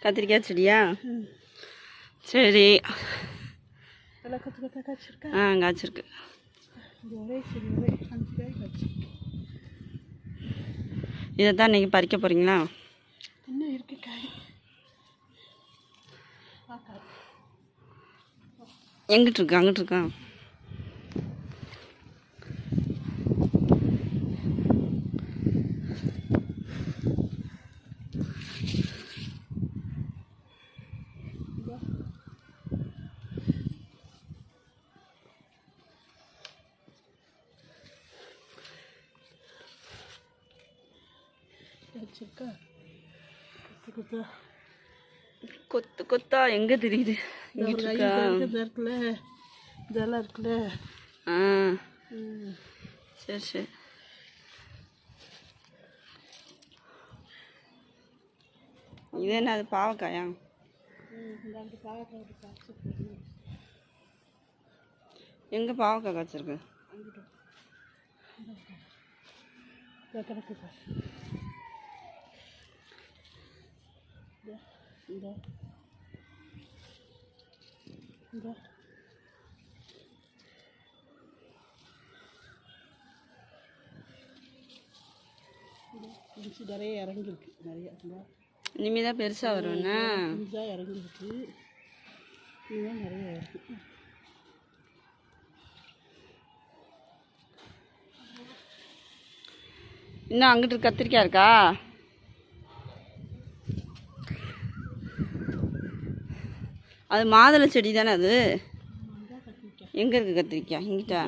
கத்திரிக்காய் செடியா? சரி. காய்ச்சிருக்கு. இதை தான் இன்னைக்கு பறிக்க போகிறீங்களா? இன்னும் இருக்கு காய். எங்கிட்டு இருக்கு? அங்கிட்டு இருக்கா? கொத்து கொத்தா எங்க தெரியுது? இதெல்லாம் இருக்குல்ல. சரி சரி. இது என்ன? அது பாவக்காயா? எங்க பாவக்காய் காய்ச்சிருக்கு? நிறைய இறங்கிருக்கு. நிறைய இனிமேதான் பெருசா வரும்னா இறங்கிருக்கு. இதுதான் நிறைய இருக்கு. இன்னும் அங்கிட்டு கத்திரிக்காய் இருக்கா? அது மாதுளை செடி தானே அது? எங்கே இருக்குது கத்திரிக்காய்? இங்கிட்டா?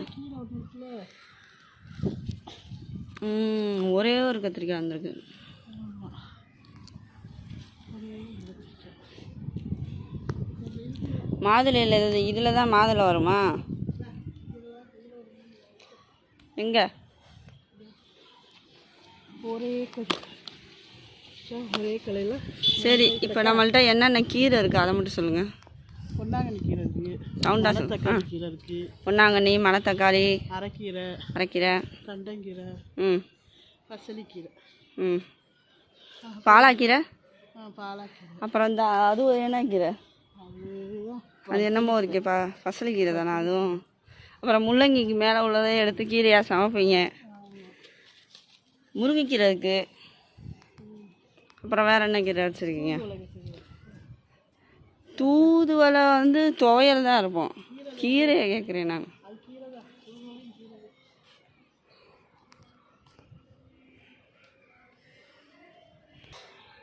ஒரே ஒரு கத்திரிக்காய் வந்திருக்கு. மாதுளையில் இதில் தான் மாதுளை வருமா? எங்கே? ஒரே கலையில். சரி, இப்போ நம்மள்ட்ட என்னென்ன கீரை இருக்குது அதை மட்டும் சொல்லுங்கள். பொன்னாங்கண்ணி கீரை இருக்குது. சவுண்டாக தக்காளி கீரை இருக்குது. பொன்னாங்கண்ணி, மணத்தக்காளி, அரைக்கீரை, தண்டங்கீரை, பசலிக்கீரை, பாலாக்கீரை, பாலாக்கீரை. அப்புறம் இந்த அதுவும் என்ன கீரை? அது என்னமோ இருக்கேப்பா, பசலிக்கீரை தானே அதுவும். அப்புறம் முள்ளங்கிக்கு மேலே உள்ளதை எடுத்து கீரையாக சமைப்பீங்க. முருங்கைக்கீரை இருக்குது. அப்புறம் வேறு என்ன கீரை வச்சுருக்கீங்க? தூதுவளை வந்து துவையல் தான் இருப்போம். கீரையை கேட்குறேன் நான்.